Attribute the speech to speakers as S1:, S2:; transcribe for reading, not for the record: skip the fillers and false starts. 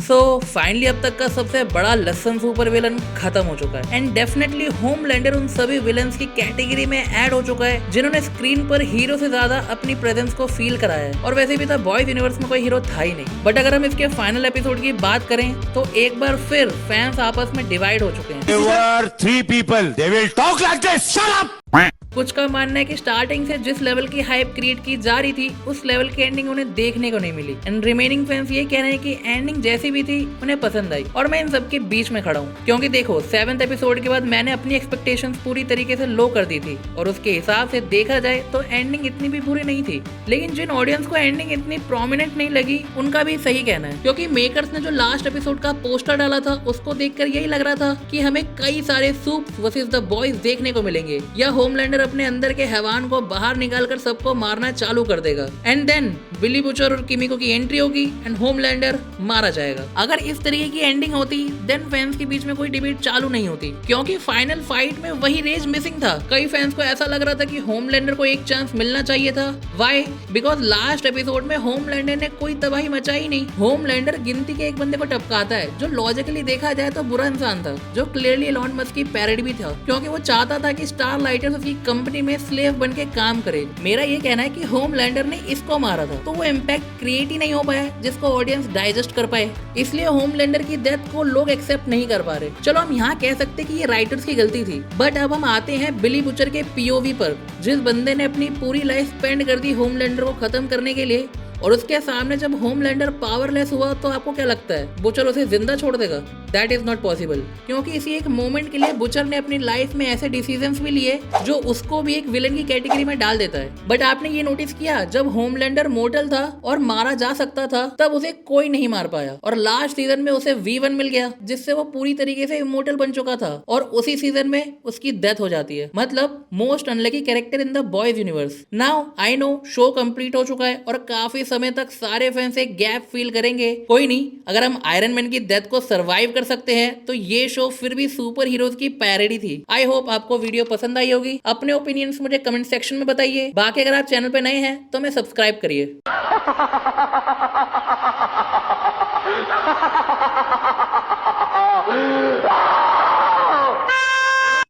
S1: So finally अब तक का सबसे बड़ा लेसन सुपर विलन खत्म हो चुका है एंड डेफिनेटली होमलैंडर उन सभी विलन्स की कैटेगरी में ऐड हो चुका है जिन्होंने स्क्रीन पर हीरो से ज्यादा अपनी प्रेजेंस को फील कराया है। और वैसे भी था बॉयज यूनिवर्स में कोई हीरो था ही नहीं। बट अगर हम इसके फाइनल एपिसोड की बात करें तो एक बार फिर फैंस आपस में डिवाइड हो चुके हैं।
S2: There were three people. They will talk like this. Shut up!
S1: कुछ का मानना है कि स्टार्टिंग से जिस लेवल की हाइप क्रिएट की जा रही थी उस लेवल की एंडिंग उन्हें देखने को नहीं मिली एंड रिमेनिंग फैंस ये कह रहे हैं कि एंडिंग जैसी भी थी उन्हें पसंद आई। और मैं इन सब के बीच में खड़ा हूँ क्योंकि देखो 7th एपिसोड के बाद मैंने अपनी एक्सपेक्टेशंस पूरी तरीके से लो कर दी थी और उसके हिसाब से देखा जाए तो एंडिंग इतनी भी बुरी नहीं थी। लेकिन जिन ऑडियंस को एंडिंग इतनी प्रोमिनेंट नहीं लगी उनका भी सही कहना है क्योंकि मेकर्स ने जो लास्ट एपिसोड का पोस्टर डाला था उसको देखकर यही लग रहा था कि हमें कई सारे सूप्स वर्सेस द बॉयज देखने को मिलेंगे या होमलैंडर अपने अंदर के हैवान को बाहर निकालकर सबको मारना चालू कर देगा एंड देन बिली बुचर और किमिको की एंट्री होगी एंड होमलैंडर मारा जाएगा। अगर इस तरीके की एंडिंग होती देन फैंस के बीच में कोई डिबेट चालू नहीं होती क्योंकि फाइनल फाइट में वही रेज मिसिंग था। कई फैंस को ऐसा लग रहा था कि होमलैंडर को एक चांस मिलना चाहिए था। व्हाई? बिकॉज लास्ट एपिसोड में होमलैंडर ने कोई तबाही मचाई नहीं। होमलैंडर गिनती के एक बंदे को टपकाता है जो लॉजिकली देखा जाए तो बुरा इंसान था, जो क्लियरली एलॉन मस्क की पैरोडी भी था क्योंकि वो चाहता था कि स्टार लाइटर्स उसकी कंपनी में स्लेव बन के काम करे। मेरा ये कहना है कि होमलैंडर ने इसको मारा था तो वो इम्पैक्ट क्रिएट ही नहीं हो पाया जिसको ऑडियंस डाइजेस्ट कर पाए, इसलिए होमलैंडर की डेथ को लोग एक्सेप्ट नहीं कर पा रहे। चलो हम यहाँ कह सकते कि ये राइटर्स की गलती थी। बट अब हम आते हैं बिली बुचर के पीओवी पर, जिस बंदे ने अपनी पूरी लाइफ स्पेंड कर दी होमलैंडर को खत्म करने के लिए और उसके सामने जब होमलैंडर पावरलेस हुआ तो आपको क्या लगता है बुचर उसे जिंदा छोड़ देगा? दैट इज नॉट पॉसिबल क्योंकि इसी एक मोमेंट के लिए बुचर ने अपनी लाइफ में ऐसे डिसीजंस भी लिए जो उसको भी एक विलन की कैटेगरी में डाल देता है। बट आपने ये नोटिस किया जब होमलैंडर मोर्टल था और मारा जा सकता था तब उसे कोई नहीं मार पाया और लास्ट सीजन में उसे V1 मिल गया जिससे वो पूरी तरीके से इमोर्टल बन चुका था और उसी सीजन में उसकी डेथ हो जाती है। मतलब most unlucky character in the boys universe. Now I know show complete हो चुका है और काफी समय तक सारे फैंस एक गैप फील करेंगे। कोई नहीं, अगर हम आयरन मैन की डेथ को सरवाइव कर सकते हैं तो ये शो फिर भी सुपर हीरोज की पैरोडी थी। आई होप आपको वीडियो पसंद आई होगी। अपने ओपिनियंस मुझे कमेंट सेक्शन में बताइए। बाकी अगर आप चैनल पे नए हैं तो हमें सब्सक्राइब करिए।